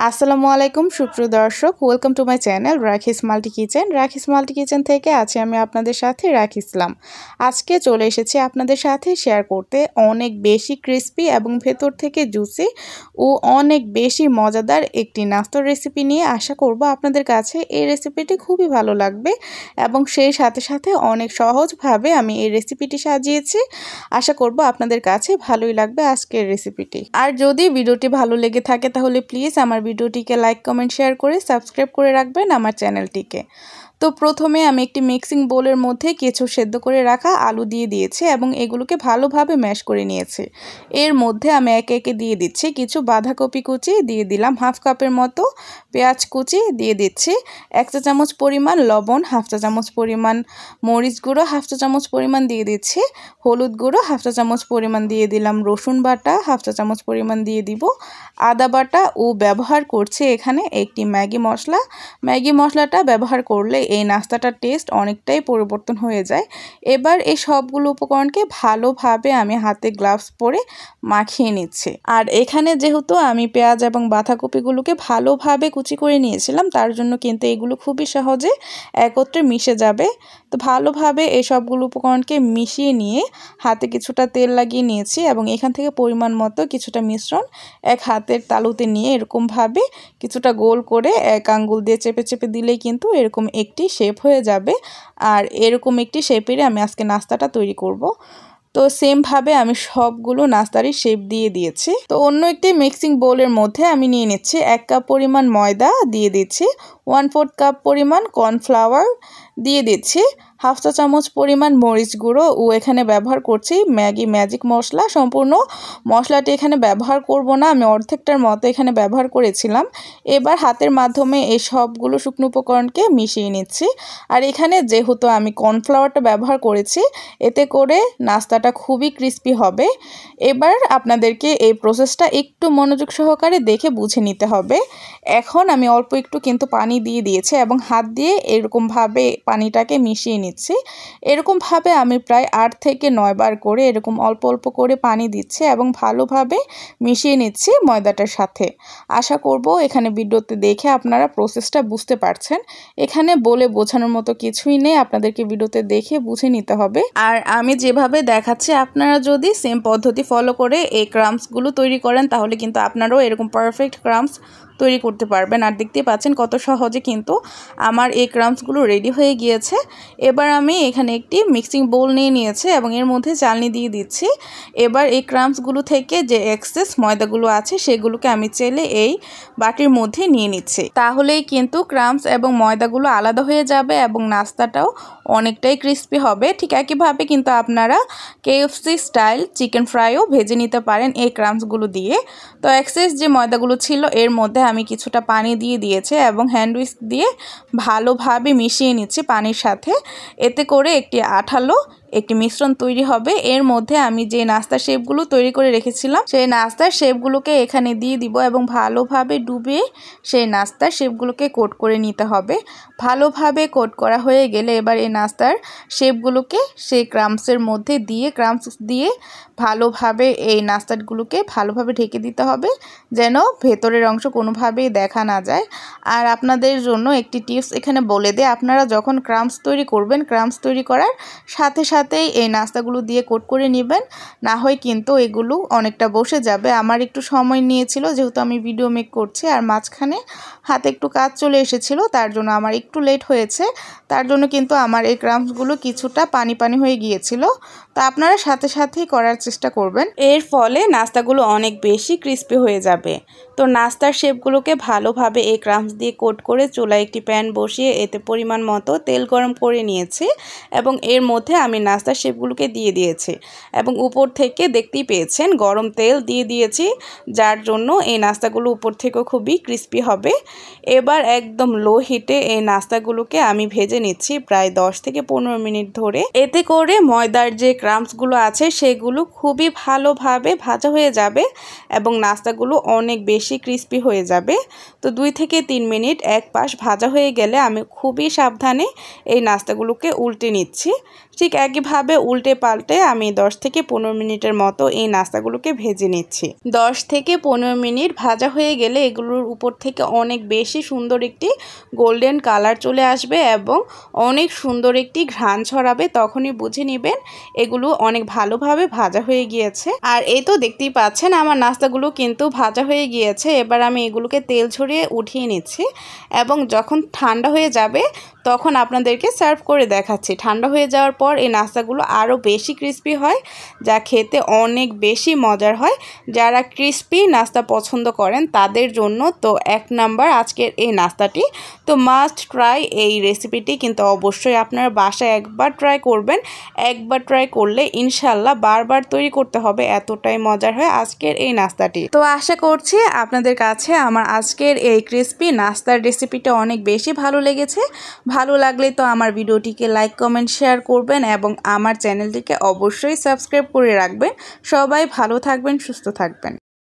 আসসালামু আলাইকুম সুপ্রিয় দর্শক, ওয়েলকাম টু মাই চ্যানেল রাখিস মাল্টি কিচেন। রাখিস মাল্টি কিচেন থেকে আছি আমি আপনাদের সাথে ইসলাম। আজকে চলে এসেছি আপনাদের সাথে শেয়ার করতে অনেক বেশি ক্রিস্পি এবং ভেতর থেকে জুসি ও অনেক বেশি মজাদার একটি নাস্তার রেসিপি নিয়ে। আশা করব আপনাদের কাছে এই রেসিপিটি খুবই ভালো লাগবে এবং সেই সাথে সাথে অনেক সহজভাবে আমি এই রেসিপিটি সাজিয়েছি। আশা করব আপনাদের কাছে ভালোই লাগবে আজকের রেসিপিটি। আর যদি ভিডিওটি ভালো লেগে থাকে তাহলে প্লিজ আমার ভিডিওটিকে লাইক কমেন্ট শেয়ার করে সাবস্ক্রাইব করে রাখবেন আমার চ্যানেলটিকে। তো প্রথমে আমি একটি মিক্সিং বোলের মধ্যে কিছু সেদ্ধ করে রাখা আলু দিয়ে দিয়েছি এবং এগুলোকে ভালোভাবে ম্যাশ করে নিয়েছি। এর মধ্যে আমি একে একে দিয়ে দিচ্ছি কিছু বাঁধাকপি কুচি, দিয়ে দিলাম হাফ কাপের মতো পেঁয়াজ কুচি, দিয়ে দিচ্ছি 1 চা চামচ পরিমাণ লবণ, হাফ চা চামচ পরিমাণ মরিচ গুঁড়ো, হাফ চা চামচ পরিমাণ দিয়ে দিচ্ছি হলুদ গুঁড়ো, হাফ চা চামচ পরিমাণ দিয়ে দিলাম রসুন বাটা, হাফ চা চামচ পরিমাণ দিয়ে দিব আদা বাটা ও ব্যবহার করছি এখানে একটি ম্যাগি মশলা। ম্যাগি মশলাটা ব্যবহার করলে এই নাস্তাটার টেস্ট অনেকটাই পরিবর্তন হয়ে যায়। এবার এই সবগুলো উপকরণকে ভালোভাবে আমি হাতে গ্লাভস পরে মাখিয়ে নিচ্ছি। আর এখানে যেহেতু আমি পেঁয়াজ এবং বাঁধাকপিগুলোকে ভালোভাবে কুচি করে নিয়েছিলাম, তার জন্য কিন্তু এগুলো খুবই সহজে একত্রে মিশে যাবে। তো ভালোভাবে এই সবগুলো উপকরণকে মিশিয়ে নিয়ে হাতে কিছুটা তেল লাগিয়ে নিয়েছি এবং এখান থেকে পরিমাণ মতো কিছুটা মিশ্রণ এক হাতের তালুতে নিয়ে এরকমভাবে কিছুটা গোল করে এক আঙ্গুল দিয়ে চেপে চেপে দিলেই কিন্তু এরকম একটি শেপ হয়ে যাবে। আর এরকম একটি শেপেরই আমি আজকে নাস্তাটা তৈরি করব। তো সেমভাবে আমি সবগুলো নাস্তারই শেপ দিয়ে দিয়েছি। তো অন্য একটি মিক্সিং বোলের মধ্যে আমি নিয়ে নিচ্ছি 1 কাপ পরিমাণ ময়দা, দিয়ে দিচ্ছি 1/4 কাপ পরিমাণ কর্নফ্লাওয়ার, দিয়ে দিচ্ছি হাফ চা চামচ পরিমাণ মরিচ গুঁড়ো ও এখানে ব্যবহার করছি ম্যাগি ম্যাজিক মশলা। সম্পূর্ণ মশলাটি এখানে ব্যবহার করব না, আমি অর্ধেকটার মতো এখানে ব্যবহার করেছিলাম। এবার হাতের মাধ্যমে এই সবগুলো শুকনো উপকরণকে মিশিয়ে নিচ্ছি। আর এখানে যেহেতু আমি কর্নফ্লাওয়ারটা ব্যবহার করেছি, এতে করে নাস্তাটা খুবই ক্রিস্পি হবে। এবার আপনাদেরকে এই প্রসেসটা একটু মনোযোগ সহকারে দেখে বুঝে নিতে হবে। এখন আমি অল্প একটু কিন্তু পানি দিয়ে দিয়েছি এবং হাত দিয়ে এরকমভাবে পানিটাকে মিশিয়ে নিচ্ছি। এরকমভাবে আমি প্রায় 8 থেকে 9 বার করে এরকম অল্প অল্প করে পানি দিচ্ছি এবং ভালোভাবে মিশিয়ে নিচ্ছি ময়দাটার সাথে। আশা করব এখানে ভিডিওতে দেখে আপনারা প্রসেসটা বুঝতে পারছেন। এখানে বলে বোঝানোর মতো কিছুই নেই, আপনাদেরকে ভিডিওতে দেখে বুঝে নিতে হবে। আর আমি যেভাবে দেখাচ্ছি আপনারা যদি সেম পদ্ধতি ফলো করে এই ক্রাম্পসগুলো তৈরি করেন তাহলে কিন্তু আপনারাও এরকম পারফেক্ট ক্রাম্পস তৈরি করতে পারবেন। আর দেখতে পাচ্ছেন কত সহজে কিন্তু আমার এই ক্রাম্পসগুলো রেডি হয়ে গিয়েছে। এবার আমি এখানে একটি মিক্সিং বোল নিয়ে নিয়েছি এবং এর মধ্যে চালনি দিয়ে দিচ্ছি। এবার এই ক্রাম্পসগুলো থেকে যে এক্সেস ময়দাগুলো আছে সেগুলোকে আমি চেলে এই বাটির মধ্যে নিয়ে নিচ্ছি। তাহলেই কিন্তু ক্রাম্পস এবং ময়দাগুলো আলাদা হয়ে যাবে এবং নাস্তাটাও অনেকটাই ক্রিস্পি হবে। ঠিক একইভাবে কিন্তু আপনারা KFC স্টাইল চিকেন ফ্রাইও ভেজে নিতে পারেন এই ক্রাম্পসগুলো দিয়ে। তো এক্সেস যে ময়দাগুলো ছিল এর মধ্যে আমি কিছুটা পানি দিয়ে দিয়েছি এবং হ্যান্ড উইস্ক দিয়ে ভালোভাবে মিশিয়ে নিচ্ছি পানির সাথে। এতে করে একটি আঠালো একটি মিশ্রণ তৈরি হবে। এর মধ্যে আমি যে নাস্তার শেপগুলো তৈরি করে রেখেছিলাম সেই নাস্তার শেপগুলোকে এখানে দিয়ে দিব এবং ভালোভাবে ডুবিয়ে সেই নাস্তার শেপগুলোকে কোট করে নিতে হবে। ভালোভাবে কোট করা হয়ে গেলে এবার এই নাস্তার শেপগুলোকে সেই ক্রাম্পসের মধ্যে দিয়ে ক্রাম্পস দিয়ে ভালোভাবে এই নাস্তাগুলোকে ভালোভাবে ঢেকে দিতে হবে যেন ভেতরের অংশ কোনোভাবেই দেখা না যায়। আর আপনাদের জন্য একটি টিপস এখানে বলে দিই, আপনারা যখন ক্রাম্পস তৈরি করবেন, ক্রাম্পস তৈরি করার সাথে সাথেই এই নাস্তাগুলো দিয়ে কোট করে নেবেন, না হয় কিন্তু এগুলো অনেকটা বসে যাবে। আমার একটু সময় নিয়েছিল যেহেতু আমি ভিডিও মেক করছি আর মাঝখানে হাতে একটু কাজ চলে এসেছিল, তার জন্য আমার একটু লেট হয়েছে। তার জন্য কিন্তু আমার এই ক্রাম্পসগুলো কিছুটা পানি পানি হয়ে গিয়েছিল। তো আপনারা সাথে সাথেই করার চেষ্টা করবেন, এর ফলে নাস্তাগুলো অনেক বেশি ক্রিস্পি হয়ে যাবে। তো নাস্তার শেপগুলোকে ভালোভাবে এই ক্রাম্পস দিয়ে কোট করে চুলায় একটি প্যান বসিয়ে এতে পরিমাণ মতো তেল গরম করে নিয়েছি এবং এর মধ্যে আমি নাস্তার শেপগুলোকে দিয়ে দিয়েছি এবং উপর থেকে দেখতেই পেয়েছেন গরম তেল দিয়ে দিয়েছি, যার জন্য এই নাস্তাগুলো উপর থেকেও খুবই ক্রিস্পি হবে। এবার একদম লো হিটে এই নাস্তাগুলোকে আমি ভেজে নিচ্ছি প্রায় 10 থেকে 15 মিনিট ধরে। এতে করে ময়দার যে ক্রাম্পসগুলো আছে সেগুলো খুবই ভালোভাবে ভাজা হয়ে যাবে এবং নাস্তাগুলো অনেক বেশি ক্রিস্পি হয়ে যাবে। তো 2 থেকে 3 মিনিট এক পাশ ভাজা হয়ে গেলে আমি খুবই সাবধানে এই নাস্তাগুলোকে উল্টে নিচ্ছি। ঠিক একইভাবে উল্টে পাল্টে আমি 10 থেকে 15 মিনিটের মতো এই নাস্তাগুলোকে ভেজে নিচ্ছি। 10 থেকে 15 মিনিট ভাজা হয়ে গেলে এগুলোর উপর থেকে অনেক বেশি সুন্দর একটি গোল্ডেন কালার চলে আসবে এবং অনেক সুন্দর একটি ঘ্রাণ ছড়াবে। তখনই বুঝে নেবেন এগুলো অনেক ভালোভাবে ভাজা হয়ে গিয়েছে। আর এই তো দেখতেই পাচ্ছেন আমার নাস্তাগুলো কিন্তু ভাজা হয়ে গিয়েছে। এবার আমি এগুলোকে তেল ছড়িয়ে উঠিয়ে নিচ্ছি এবং যখন ঠান্ডা হয়ে যাবে তখন আপনাদেরকে সার্ভ করে দেখাচ্ছি। ঠান্ডা হয়ে যাওয়ার পর এই নাস্তাগুলো আরও বেশি ক্রিস্পি হয়, যা খেতে অনেক বেশি মজার হয়। যারা ক্রিস্পি নাস্তা পছন্দ করেন তাদের জন্য তো এক নাম্বার আজকের এই নাস্তাটি। তো মাস্ট ট্রাই এই রেসিপিটি, কিন্তু অবশ্যই আপনারা বাসায় একবার ট্রাই করবেন। একবার ট্রাই করলে ইনশাল্লাহ বারবার তৈরি করতে হবে, এতটাই মজার হয় আজকের এই নাস্তাটি। তো আশা করছি আপনাদের কাছে আমার আজকের এই ক্রিস্পি নাস্তার রেসিপিটা অনেক বেশি ভালো লেগেছে। ভালো লাগলে তো আমার ভিডিওটিকে লাইক কমেন্ট শেয়ার করবেন এবং আমার চ্যানেলটিকে অবশ্যই সাবস্ক্রাইব করে রাখবেন। সবাই ভালো থাকবেন, সুস্থ থাকবেন।